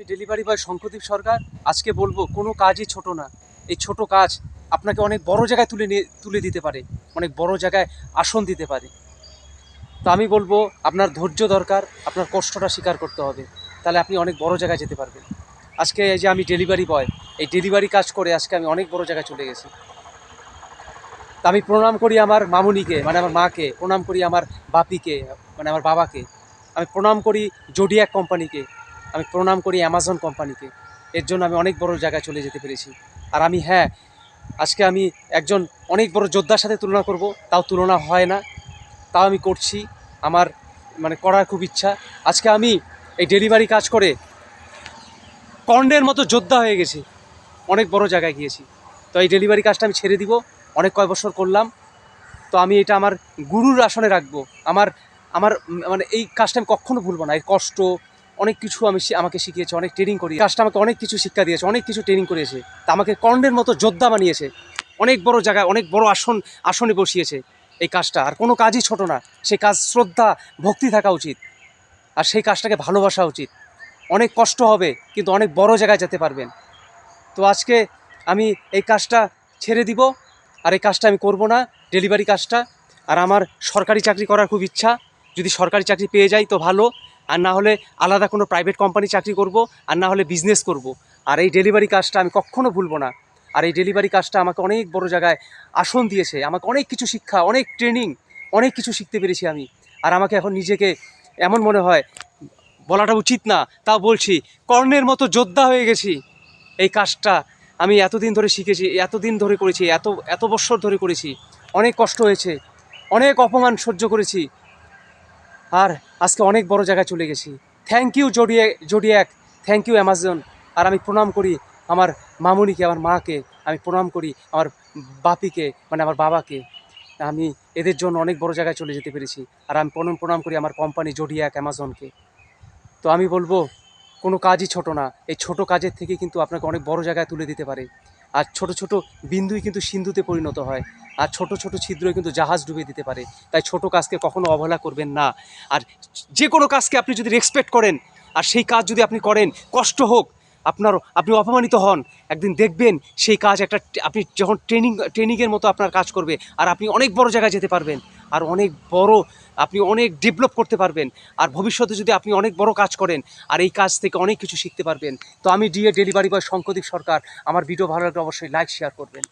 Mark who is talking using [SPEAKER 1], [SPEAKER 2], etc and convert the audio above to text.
[SPEAKER 1] আমি delivery boy Shankhadeep সরকার। আজকে বলবো কোনো কাজই ছোট না। এই ছোট কাজ আপনাকে অনেক বড় জায়গায় তুলে দিতে পারে, অনেক বড় জায়গায় আসন দিতে পারে। তো আমি বলবো আপনার ধৈর্য দরকার, আপনার কষ্টটা স্বীকার করতে হবে, তাহলে আপনি অনেক বড় জায়গায় যেতে পারবেন। আজকে এই যে আমি ডেলিভারি বয়, এই ডেলিভারি কাজ করে আজকে আমি অনেক বড় জায়গায় চলে গেছি। তা আমি প্রণাম করি আমার মামুনিকে, মানে আমার মাকে, প্রণাম করি আমার বাপিকে, মানে আমার বাবাকে, আমি প্রণাম করি জোডিয়াক কোম্পানিকে, আমি প্রণাম করি অ্যামাজন কোম্পানিকে। এর জন্য আমি অনেক বড় জায়গায় চলে যেতে পেরেছি। আর আমি, হ্যাঁ, আজকে আমি একজন অনেক বড় যোদ্ধার সাথে তুলনা করব, তাও তুলনা হয় না, তাও আমি করছি। আমার মানে করার খুব ইচ্ছা। আজকে আমি এই ডেলিভারি কাজ করে কর্ণের মতো যোদ্ধা হয়ে গেছি, অনেক বড় জায়গায় গিয়েছি। তো এই ডেলিভারি কাজটা আমি ছেড়ে দিব, অনেক কয় বছর করলাম। তো আমি এটা আমার গুরুর আসনে রাখবো। আমার আমার মানে এই কাজটা আমি কখনো ভুলবো না। এর কষ্ট অনেক কিছু আমাকে শিখিয়েছে, অনেক ট্রেনিং করি, কাজটা আমাকে অনেক কিছু শিক্ষা দিয়েছে, অনেক কিছু ট্রেনিং করিয়েছে। তা আমাকে কর্ণের মতো যোদ্ধা বানিয়েছে, অনেক বড় জায়গায় অনেক বড় আসনে বসিয়েছে এই কাজটা। আর কোনো কাজই ছোট না, সেই কাজ শ্রদ্ধা ভক্তি থাকা উচিত, আর সেই কাজটাকে ভালোবাসা উচিত। অনেক কষ্ট হবে কিন্তু অনেক বড় জায়গায় যেতে পারবেন। তো আজকে আমি এই কাজটা ছেড়ে দিব, আর এই কাজটা আমি করব না, ডেলিভারি কাজটা। আর আমার সরকারি চাকরি করার খুব ইচ্ছা। যদি সরকারি চাকরি পেয়ে যাই তো ভালো, আর না হলে আলাদা কোনো প্রাইভেট কোম্পানি চাকরি করব, আর না হলে বিজনেস করব। আর এই ডেলিভারি কাজটা আমি কখনো ভুলব না। আর এই ডেলিভারি কাজটা আমাকে অনেক বড় জায়গায় আসন দিয়েছে, আমাকে অনেক কিছু শিক্ষা, অনেক ট্রেনিং, অনেক কিছু শিখতে পেরেছি আমি। আর আমাকে এখন নিজেকে এমন মনে হয়, বলাটা উচিত না তাও বলছি, কর্ণের মতো যোদ্ধা হয়ে গেছি। এই কাজটা আমি এতদিন ধরে শিখেছি, এতদিন ধরে করেছি, এত বছর ধরে করেছি। অনেক কষ্ট হয়েছে, অনেক অপমান সহ্য করেছি, আর আজকে অনেক বড় জায়গায় চলে গেছি। Thank you Zodiac, thank you Amazon. আর আমি প্রণাম করি আমার মামুনিকে, আমার মাকে, আমি প্রণাম করি আমার বাপিকে, মানে আমার বাবাকে। আমি এদের জন্য অনেক বড় জায়গায় চলে যেতে পেরেছি। আর আমি প্রণাম করি আমার কোম্পানি জোডিয়াক অ্যামাজনকে। তো আমি বলবো কোনো কাজই ছোট না। এই ছোট কাজের থেকে কিন্তু আপনাকে অনেক বড় জায়গায় তুলে দিতে পারে। আর ছোট ছোট বিন্দুই কিন্তু সিন্ধুতে পরিণত হয়, আর ছোট ছোট ছিদ্রই কিন্তু জাহাজ ডুবিয়ে দিতে পারে। তাই ছোট কাজকে কখনো অবহেলা করবেন না। আর যে কোনো কাজকে আপনি যদি রেসপেক্ট করেন, আর সেই কাজ যদি আপনি করেন, কষ্ট হোক, আপনি অপমানিত হন, একদিন দেখবেন সেই কাজ একটা, আপনি যখন ট্রেনিংয়ের মতো আপনার কাজ করবে, আর আপনি অনেক বড় জায়গায় যেতে পারবেন, আর অনেক বড়, আপনি অনেক ডেভেলপ করতে পারবেন। আর ভবিষ্যতে যদি আপনি অনেক বড় কাজ করেন, আর এই কাজ থেকে অনেক কিছু শিখতে পারবেন। তো আমি ডেলিভারি বয় শঙ্খদীপ সরকার। আমার ভিডিও ভালো লাগলে অবশ্যই লাইক শেয়ার করবেন।